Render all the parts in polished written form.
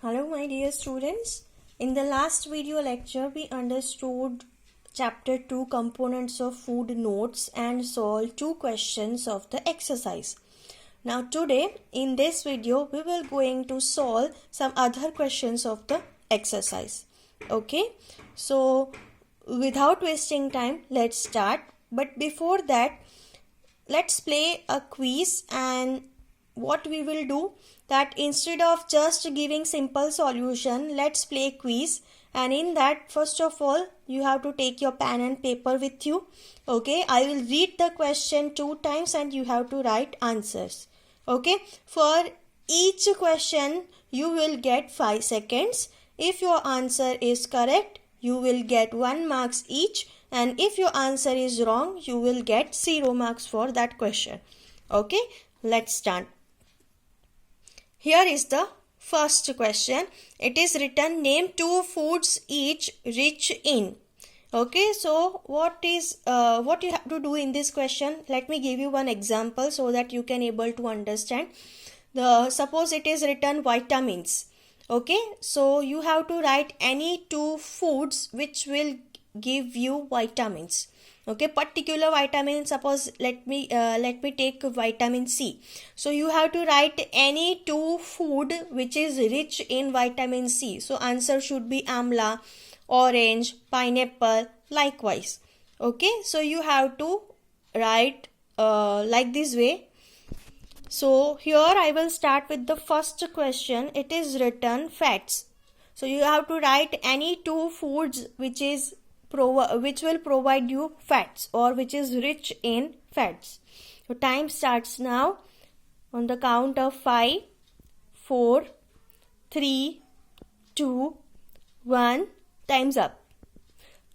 Hello my dear students. In the last video lecture we understood chapter 2 components of food notes and solved two questions of the exercise. Now today in this video we will going to solve some other questions of the exercise. Okay, so without wasting time let's start, but before that let's play a quiz. And what we will do that instead of just giving simple solution, let's play quiz. And in that, first of all, you have to take your pen and paper with you. Okay, I will read the question 2 times and you have to write answers. Okay, for each question you will get 5 seconds. If your answer is correct, you will get 1 marks each, and if your answer is wrong, you will get 0 marks for that question. Okay, let's start. Here is the first question. It is written, name 2 foods each rich in. Okay, so what you have to do in this question? Let me give you one example so that you can able to understand. Suppose it is written vitamins. Okay, so you have to write any 2 foods which will give you vitamins. Okay, particular vitamin, suppose let me take vitamin C. So you have to write any 2 food which is rich in vitamin C. So answer should be amla, orange, pineapple, likewise. Okay, so you have to write like this way. So here I will start with the first question. It is written fats. So you have to write any 2 foods which will provide you fats or which is rich in fats. So time starts now. On the count of 5, 4, 3, 2, 1. Time's up.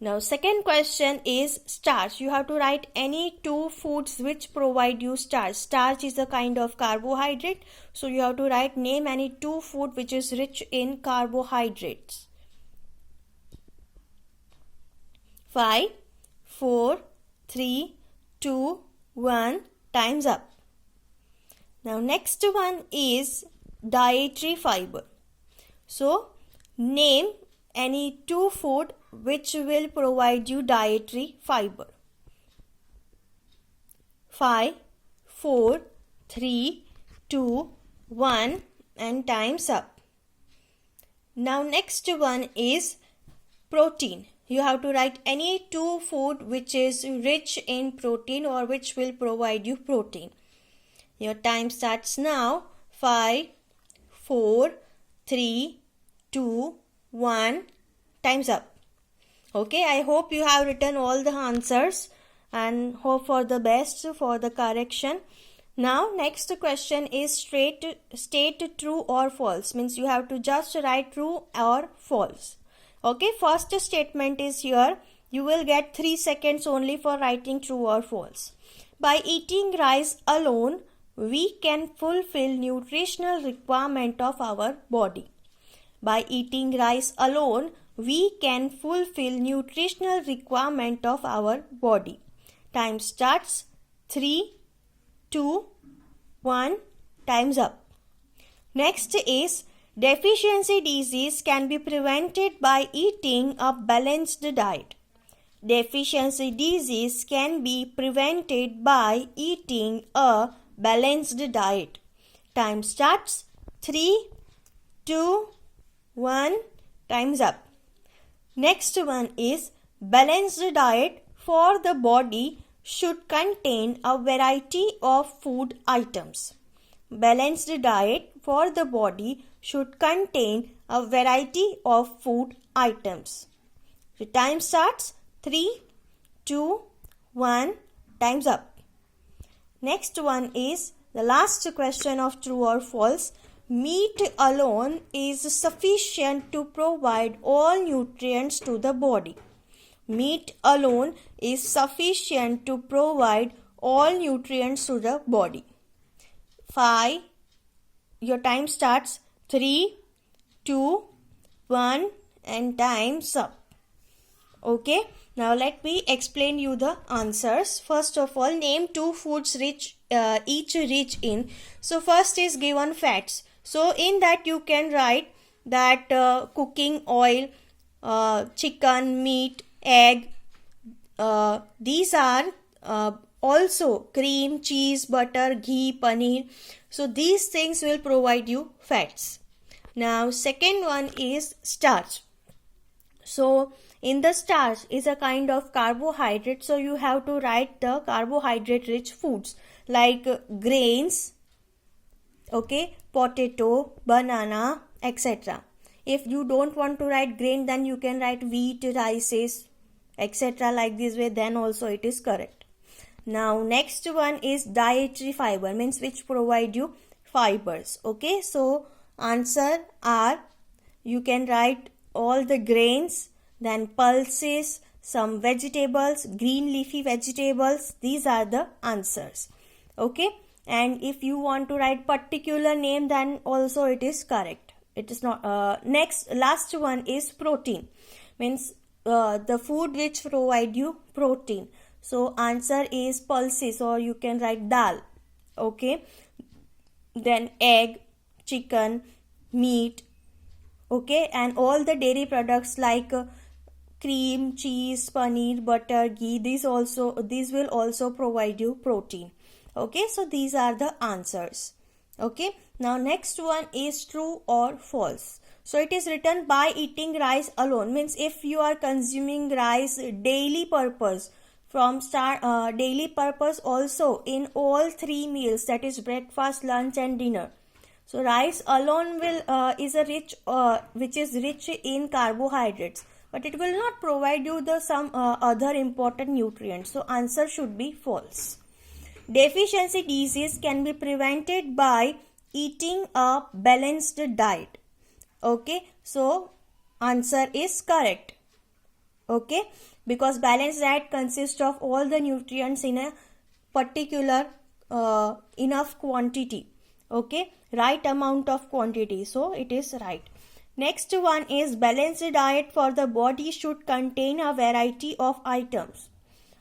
Now second question is starch. You have to write any 2 foods which provide you starch. Starch is a kind of carbohydrate. So you have to write name any 2 food which is rich in carbohydrates. 5, 4, 3, 2, 1. Time's up. Now next one is dietary fiber. So name any 2 food which will provide you dietary fiber. 5, 4, 3, 2, 1. And time's up. Now next one is protein. You have to write any 2 food which is rich in protein or which will provide you protein. Your time starts now. 5, 4, 3, 2, 1. Time's up. Okay, I hope you have written all the answers and hope for the best for the correction. Now next question is state true or false. Means you have to just write true or false. Okay, first statement is here. You will get 3 seconds only for writing true or false. By eating rice alone, we can fulfill nutritional requirement of our body. By eating rice alone, we can fulfill nutritional requirement of our body. Time starts. 3, 2, 1. Time's up. Next is deficiency disease can be prevented by eating a balanced diet. Deficiency disease can be prevented by eating a balanced diet. Time starts. 3, 2, 1. Time's up. Next one is balanced diet for the body should contain a variety of food items. Balanced diet for the body should contain a variety of food items. The time starts. 3, 2, 1. Time's up. Next one is the last question of true or false. Meat alone is sufficient to provide all nutrients to the body. Meat alone is sufficient to provide all nutrients to the body. 5. Your time starts. 3, 2, 1. And time's up. Okay, now let me explain you the answers. First of all, name 2 foods each rich in. So first is given fats. So in that you can write that cooking oil, chicken, meat, egg, these are also cream, cheese, butter, ghee, paneer. So these things will provide you fats. Now second one is starch. So in the starch is a kind of carbohydrate, so you have to write the carbohydrate rich foods like grains, okay, potato, banana, etc. If you don't want to write grain, then you can write wheat, rices, etc. like this way, then also it is correct. Now next one is dietary fiber, means which provide you fibers. Okay, so answer are, you can write all the grains, then pulses, some vegetables, green leafy vegetables. These are the answers. Okay, and if you want to write particular name, then also it is correct. It is not. Last one is protein, means the food which provide you protein. So answer is pulses, or you can write dal. Okay, then egg, chicken, meat, okay, and all the dairy products like cream, cheese, paneer, butter, ghee, these will also provide you protein. Okay, so these are the answers. Okay, now next one is true or false. So it is written, by eating rice alone, means if you are consuming rice daily purpose, from daily purpose also in all three meals, that is breakfast, lunch and dinner. So rice alone is a rich which is rich in carbohydrates, but it will not provide you the some other important nutrients. So answer should be false. Deficiency disease can be prevented by eating a balanced diet. Okay, so answer is correct. Okay, because balanced diet consists of all the nutrients in a particular enough quantity. Okay, right amount of quantity, so it is right. Next one is, balanced diet for the body should contain a variety of items.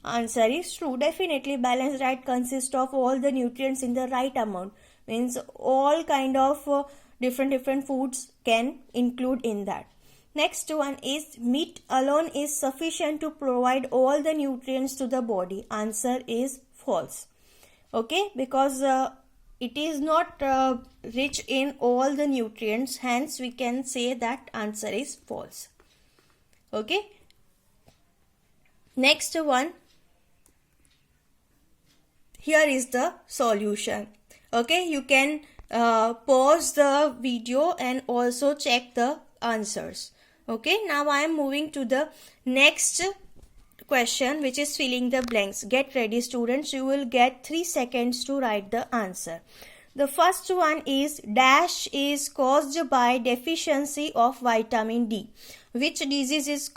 Answer is true. Definitely balanced diet consists of all the nutrients in the right amount, means all kind of different foods can include in that. Next one is, meat alone is sufficient to provide all the nutrients to the body. Answer is false. Okay, because it is not rich in all the nutrients, hence we can say that answer is false. Okay, next one, here is the solution. Okay, you can pause the video and also check the answers. Okay, now I am moving to the next question, which is filling the blanks. Get ready students, you will get 3 seconds to write the answer. The first one is, dash is caused by deficiency of vitamin D. Which disease is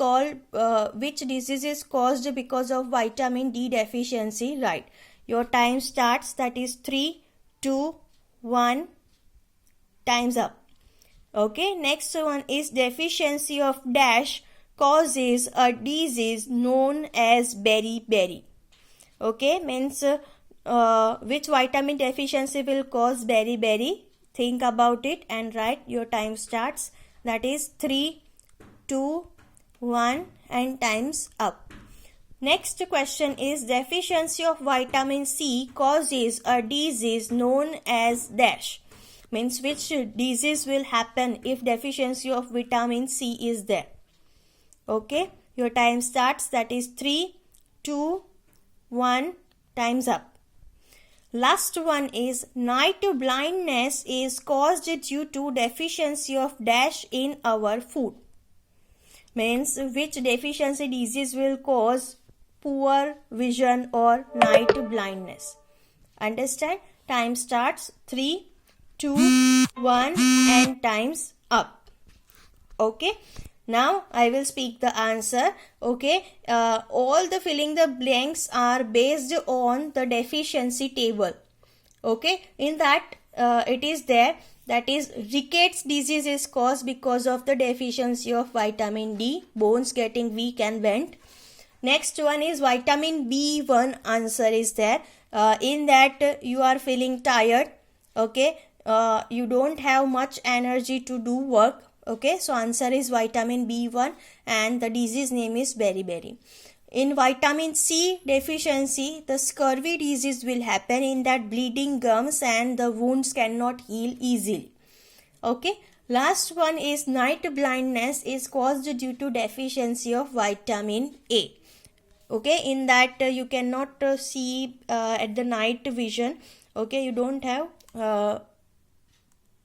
caused because of vitamin D deficiency? Right. Your time starts, that is 3, 2, 1, time's up. Okay, next one is, deficiency of dash causes a disease known as beriberi. Okay, means which vitamin deficiency will cause beriberi? Think about it and write. Your time starts, that is 3, 2, 1 and time's up. Next question is, deficiency of vitamin C causes a disease known as dash. Means which disease will happen if deficiency of vitamin C is there. Okay, your time starts, that is 3, 2, 1, time's up. Last one is, night blindness is caused due to deficiency of dash in our food. Means which deficiency disease will cause poor vision or night blindness. Understand? Time starts, 3, 2, 1 and time's up. Okay, now I will speak the answer. Okay, all the filling the blanks are based on the deficiency table. Okay, in that it is there, that is, rickets disease is caused because of the deficiency of vitamin D, bones getting weak and bent. Next one is vitamin B1, answer is there. In that you are feeling tired. Okay, you don't have much energy to do work, Okay, so answer is vitamin B1 and the disease name is beriberi. In vitamin C deficiency, the scurvy disease will happen, in that bleeding gums and the wounds cannot heal easily. Okay, last one is night blindness is caused due to deficiency of vitamin A. Okay, in that you cannot see at the night vision. Okay, you don't have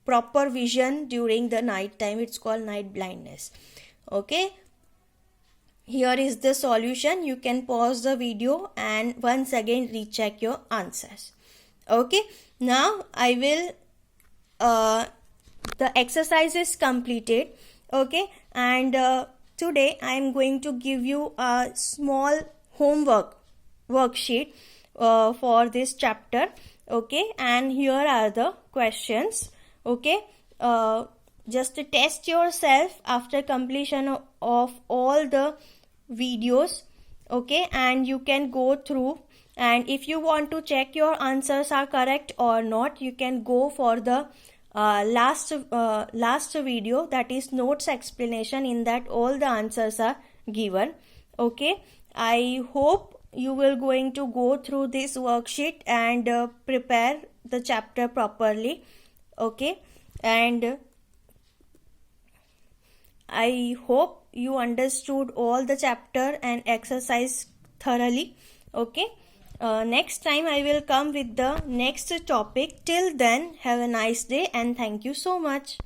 proper vision during the night time. It's called night blindness. Okay, here is the solution. You can pause the video and once again recheck your answers. Okay, now I will the exercise is completed. Okay, and today I am going to give you a small homework worksheet for this chapter. Okay, and here are the questions. Okay, just to test yourself after completion of all the videos. Okay, and you can go through, and if you want to check your answers are correct or not, you can go for the last video, that is notes explanation. In that all the answers are given. Okay, I hope you will going to go through this worksheet and prepare the chapter properly. Okay, and I hope you understood all the chapter and exercise thoroughly. Okay, next time I will come with the next topic. Till then, have a nice day and thank you so much.